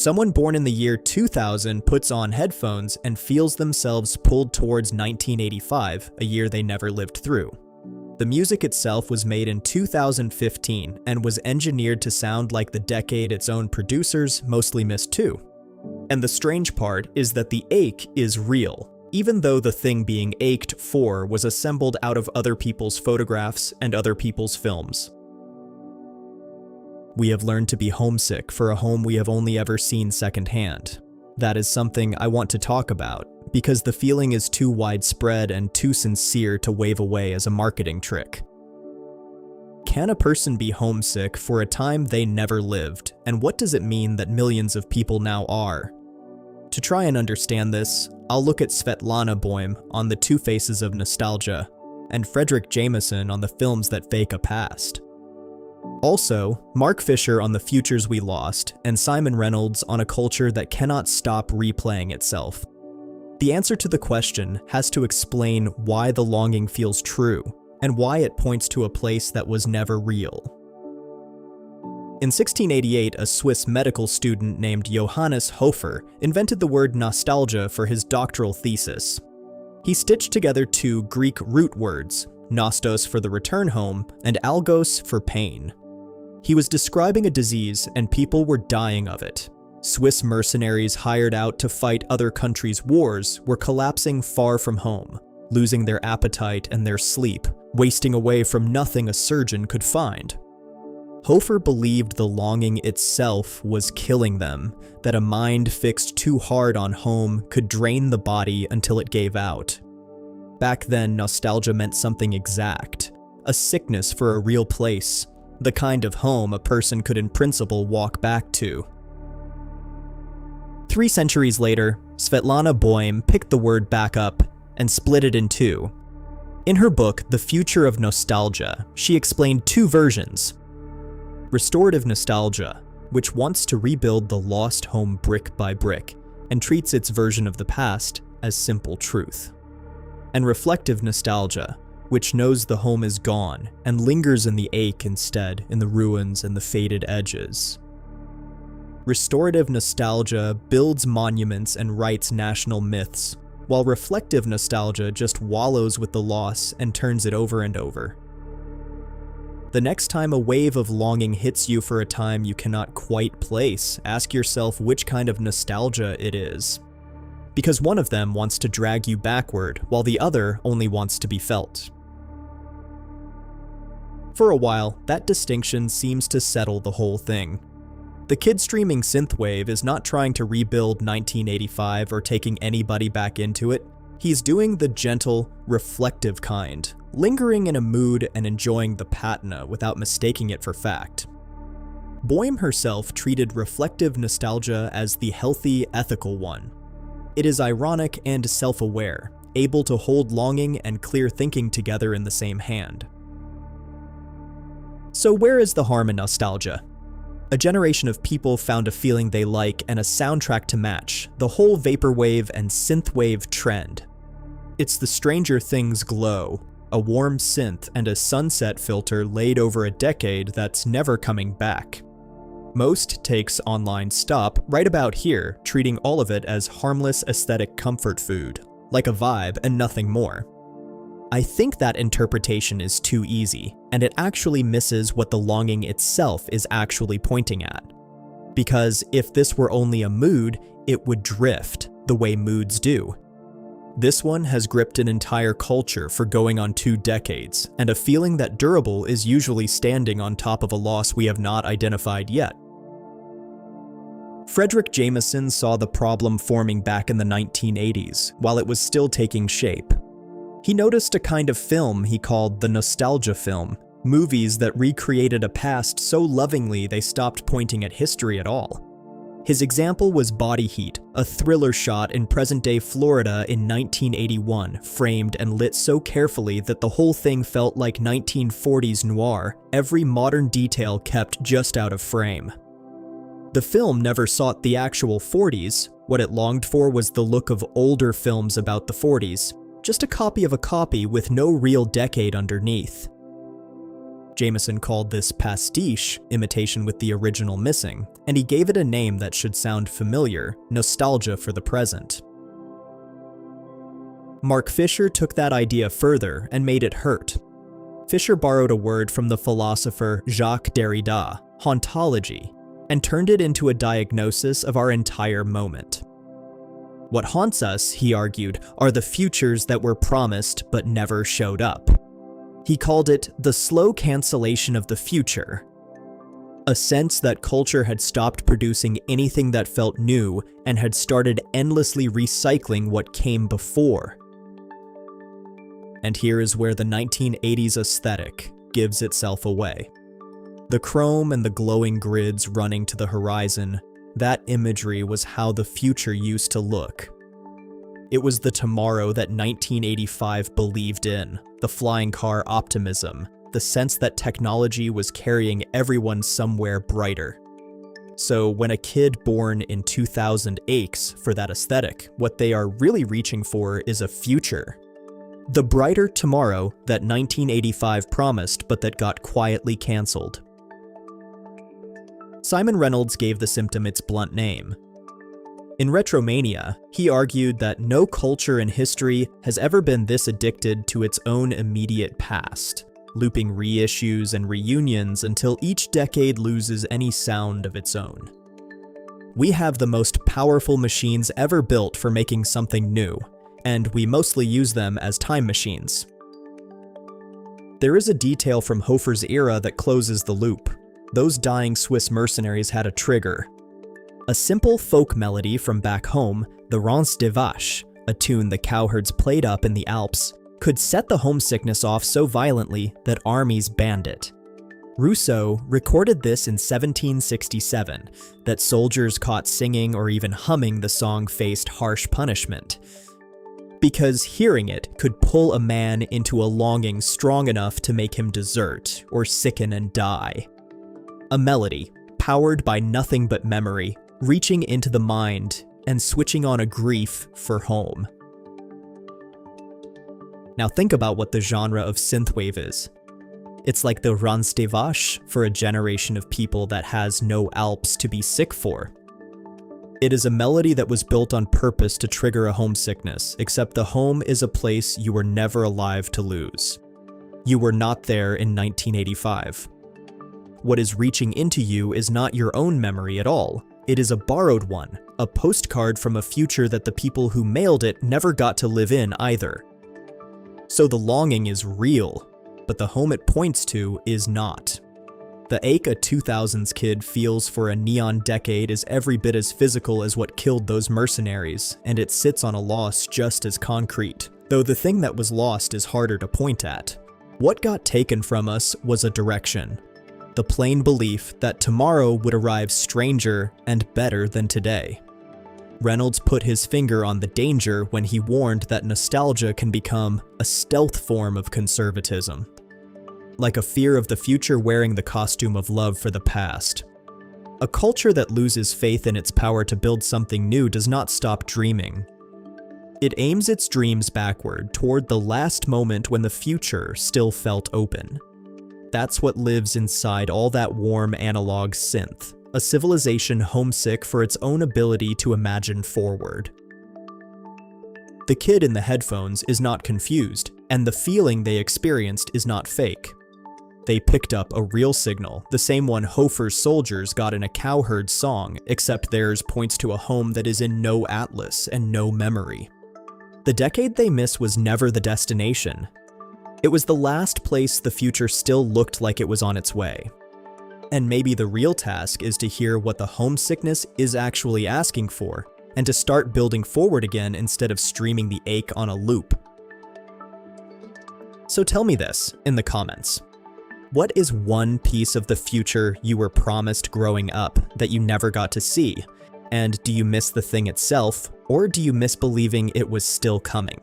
Someone born in the year 2000 puts on headphones and feels themselves pulled towards 1985, a year they never lived through. The music itself was made in 2015 and was engineered to sound like the decade its own producers mostly missed too. And the strange part is that the ache is real, even though the thing being ached for was assembled out of other people's photographs and other people's films. We have learned to be homesick for a home we have only ever seen secondhand. That is something I want to talk about, because the feeling is too widespread and too sincere to wave away as a marketing trick. Can a person be homesick for a time they never lived, and what does it mean that millions of people now are? To try and understand this, I'll look at Svetlana Boym on the two faces of nostalgia, and Fredric Jameson on the films that fake a past. Also, Mark Fisher on the futures we lost, and Simon Reynolds on a culture that cannot stop replaying itself. The answer to the question has to explain why the longing feels true, and why it points to a place that was never real. In 1688, a Swiss medical student named Johannes Hofer invented the word nostalgia for his doctoral thesis. He stitched together two Greek root words, nostos for the return home, and algos for pain. He was describing a disease and people were dying of it. Swiss mercenaries hired out to fight other countries' wars were collapsing far from home, losing their appetite and their sleep, wasting away from nothing a surgeon could find. Hofer believed the longing itself was killing them, that a mind fixed too hard on home could drain the body until it gave out. Back then, nostalgia meant something exact, a sickness for a real place, the kind of home a person could in principle walk back to. 3 centuries later, Svetlana Boym picked the word back up and split it in two. In her book, The Future of Nostalgia, she explained two versions. Restorative nostalgia, which wants to rebuild the lost home brick by brick and treats its version of the past as simple truth. And reflective nostalgia, which knows the home is gone and lingers in the ache instead, in the ruins and the faded edges. Restorative nostalgia builds monuments and writes national myths, while reflective nostalgia just wallows with the loss and turns it over and over. The next time a wave of longing hits you for a time you cannot quite place, ask yourself which kind of nostalgia it is. Because one of them wants to drag you backward, while the other only wants to be felt. For a while, that distinction seems to settle the whole thing. The kid streaming synthwave is not trying to rebuild 1985 or taking anybody back into it. He's doing the gentle, reflective kind, lingering in a mood and enjoying the patina without mistaking it for fact. Boym herself treated reflective nostalgia as the healthy, ethical one. It is ironic and self-aware, able to hold longing and clear thinking together in the same hand. So where is the harm in nostalgia? A generation of people found a feeling they like and a soundtrack to match, the whole vaporwave and synthwave trend. It's the Stranger Things glow, a warm synth and a sunset filter laid over a decade that's never coming back. Most takes online stop right about here, treating all of it as harmless aesthetic comfort food, like a vibe and nothing more. I think that interpretation is too easy, and it actually misses what the longing itself is actually pointing at. Because if this were only a mood, it would drift, the way moods do. This one has gripped an entire culture for going on 2 decades, and a feeling that durable is usually standing on top of a loss we have not identified yet. Fredric Jameson saw the problem forming back in the 1980s, while it was still taking shape. He noticed a kind of film he called the nostalgia film, movies that recreated a past so lovingly they stopped pointing at history at all. His example was Body Heat, a thriller shot in present-day Florida in 1981, framed and lit so carefully that the whole thing felt like 1940s noir, every modern detail kept just out of frame. The film never sought the actual 40s, what it longed for was the look of older films about the 40s, just a copy of a copy with no real decade underneath. Jameson called this pastiche, imitation with the original missing, and he gave it a name that should sound familiar, nostalgia for the present. Mark Fisher took that idea further and made it hurt. Fisher borrowed a word from the philosopher Jacques Derrida, hauntology, and turned it into a diagnosis of our entire moment. What haunts us, he argued, are the futures that were promised but never showed up. He called it the slow cancellation of the future, a sense that culture had stopped producing anything that felt new and had started endlessly recycling what came before. And here is where the 1980s aesthetic gives itself away. The chrome and the glowing grids running to the horizon, that imagery was how the future used to look. It was the tomorrow that 1985 believed in, the flying car optimism, the sense that technology was carrying everyone somewhere brighter. So when a kid born in 2000 aches for that aesthetic, what they are really reaching for is a future. The brighter tomorrow that 1985 promised but that got quietly cancelled. Simon Reynolds gave the symptom its blunt name. In Retromania, he argued that no culture in history has ever been this addicted to its own immediate past, looping reissues and reunions until each decade loses any sound of its own. We have the most powerful machines ever built for making something new, and we mostly use them as time machines. There is a detail from Hofer's era that closes the loop. Those dying Swiss mercenaries had a trigger. A simple folk melody from back home, the Rance des Vaches, a tune the cowherds played up in the Alps, could set the homesickness off so violently that armies banned it. Rousseau recorded this in 1767, that soldiers caught singing or even humming the song faced harsh punishment, because hearing it could pull a man into a longing strong enough to make him desert or sicken and die. A melody, powered by nothing but memory, reaching into the mind and switching on a grief for home. Now think about what the genre of synthwave is. It's like the Rance des Vaches for a generation of people that has no Alps to be sick for. It is a melody that was built on purpose to trigger a homesickness, except the home is a place you were never alive to lose. You were not there in 1985. What is reaching into you is not your own memory at all. It is a borrowed one, a postcard from a future that the people who mailed it never got to live in either. So the longing is real, but the home it points to is not. The ache a 2000s kid feels for a neon decade is every bit as physical as what killed those mercenaries, and it sits on a loss just as concrete, though the thing that was lost is harder to point at. What got taken from us was a direction. The plain belief that tomorrow would arrive stranger and better than today. Reynolds put his finger on the danger when he warned that nostalgia can become a stealth form of conservatism, like a fear of the future wearing the costume of love for the past. A culture that loses faith in its power to build something new does not stop dreaming. It aims its dreams backward toward the last moment when the future still felt open. That's what lives inside all that warm analog synth, a civilization homesick for its own ability to imagine forward. The kid in the headphones is not confused, and the feeling they experienced is not fake. They picked up a real signal, the same one Hofer's soldiers got in a cowherd song, except theirs points to a home that is in no atlas and no memory. The decade they miss was never the destination. It was the last place the future still looked like it was on its way. And maybe the real task is to hear what the homesickness is actually asking for, and to start building forward again instead of streaming the ache on a loop. So tell me this in the comments. What is one piece of the future you were promised growing up that you never got to see? And do you miss the thing itself, or do you miss believing it was still coming?